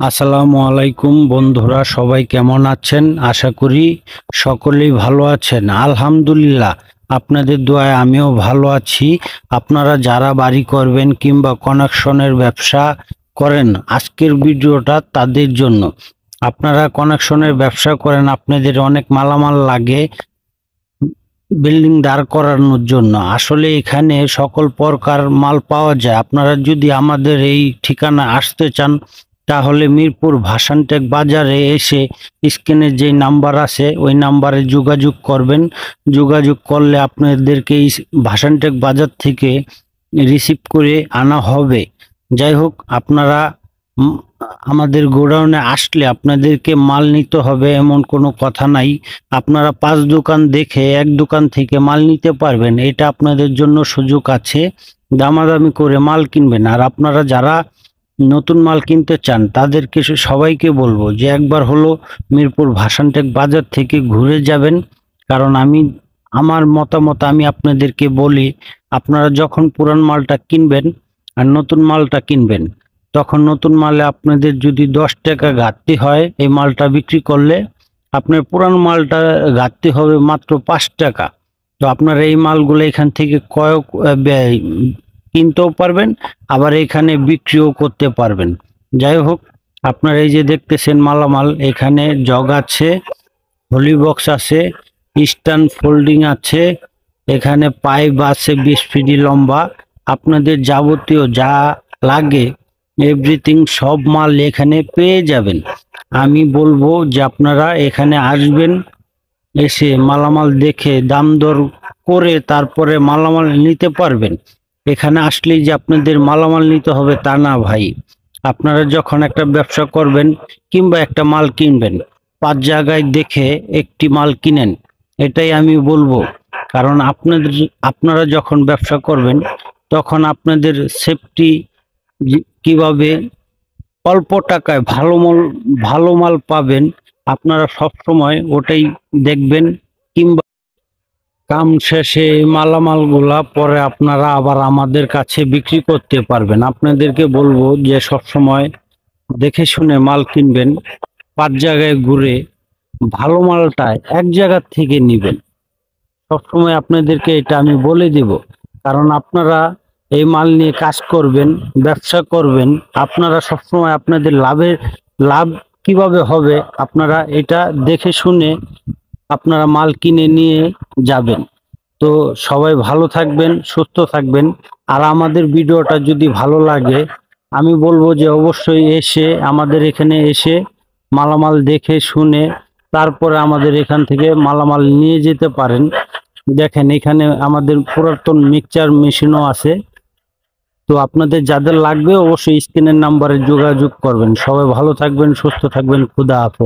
আসসালামু আলাইকুম বন্ধুরা, সবাই কেমন আছেন? আশা করি সকলেই ভালো আছেন। আলহামদুলিল্লাহ, আপনাদের দোয়ায় আমিও ভালো আছি। আপনারা যারা বাড়ি করবেন কিংবা কানেকশনের ব্যবসা করেন, আজকের ভিডিওটা তাদের জন্য। আপনারা কানেকশনের ব্যবসা করেন, আপনাদের অনেক মালামাল লাগে বিল্ডিং দাঁড় করানোর জন্য। আসলে এখানে সকল প্রকার মাল পাওয়া যায়। আপনারা যদি আমাদের এই ঠিকানা আসতে চান, তাহলে মিরপুর ভাসানটেক বাজারে এসে স্ক্রিনে যে নাম্বার আছে ওই নাম্বারে যোগাযোগ করবেন। যোগাযোগ করলে আপনাদেরকে এই ভাসানটেক বাজার থেকে রিসিভ করে আনা হবে। যাই হোক, আপনারা উম, আমাদের গোডাউনে আসলে আপনাদেরকে মাল নিতে হবে এমন কোনো কথা নাই। আপনারা 5 দোকান দেখে এক দোকান থেকে মাল নিতে পারবেন, এটা আপনাদের জন্য সুযোগ আছে। দামাদামি করে মাল কিনবেন। আর আপনারা যারা নতুন মাল কিনতে চান তাদেরকে সবাইকে বলবো যে একবার হলো মিরপুর ভাসানটেক বাজার থেকে ঘুরে যাবেন। কারণ আমার মতামত আমি আপনাদেরকে বলি, আপনারা যখন পুরান মালটা কিনবেন আর নতুন মালটা কিনবেন, তখন নতুন মালে আপনাদের যদি 10 টাকা ঘাটতি হয়, এই মালটা বিক্রি করলে আপনার পুরান মালটা ঘাটতি হবে মাত্র 5 টাকা। তো আপনারা এই মালগুলো এখান থেকে কিনতেও পারবেন, আবার এখানে বিক্রিও করতে পারবেন। যাই হোক, আপনারা এই যে দেখতেছেন মালামাল, এখানে জগ আছে, হোলি বক্স আছে, স্ট্যান্ড ফোল্ডিং আছে, এখানে পাইপ আছে 20 ফিট লম্বা। আপনাদের যাবতীয় যা লাগে এভরিথিং সব মাল এখানে পেয়ে যাবেন। আমি বলবো যে আপনারা এখানে আসবেন, এসে মালামাল দেখে দাম দর করে তারপরে মালামাল নিতে পারবেন। এখানে আসলেই যে আপনাদের মালামাল নিতে হবে তা না ভাই। আপনারা যখন একটা ব্যবসা করবেন কিংবা একটা মাল কিনবেন, 5 জায়গায় দেখে একটি মাল কিনেন, এটাই আমি বলবো। কারণ আপনারা যখন ব্যবসা করবেন তখন আপনাদের সেফটি কিভাবে অল্প টাকায় ভালো মাল পাবেন, আপনারা সব সময় ওটাই দেখবেন। কিংবা কাম শেষে এই মালামালগুলা পরে আপনারা আবার আমাদের কাছে বিক্রি করতে পারবেন। আপনাদেরকে বলবো যে সব সময় দেখে শুনে মাল কিনবেন, 5 জায়গায় ঘুরে ভালো মালটা এক জায়গা থেকে নিবেন। সবসময় আপনাদেরকে এটা আমি বলে দিব। কারণ আপনারা এই মাল নিয়ে কাজ করবেন, ব্যবসা করবেন, আপনারা সবসময় আপনাদের লাভ কিভাবে হবে আপনারা এটা দেখে শুনে আপনারা মাল কিনে নিয়ে যাবেন। তো সবাই ভালো থাকবেন, সুস্থ থাকবেন। আর আমাদের ভিডিওটা যদি ভালো লাগে, আমি বলবো যে অবশ্যই এসে আমাদের এখানে এসে মালামাল দেখে শুনে তারপরে আমাদের এখান থেকে মালামাল নিয়ে যেতে পারেন। দেখেন, এখানে আমাদের পুরাতন মিক্সচার মেশিনও আছে। তো আপনাদের যাদের লাগবে অবশ্যই স্ক্রিনের নাম্বারে যোগাযোগ করবেন। সবাই ভালো থাকবেন, সুস্থ থাকবেন। খুদা হাফেজ।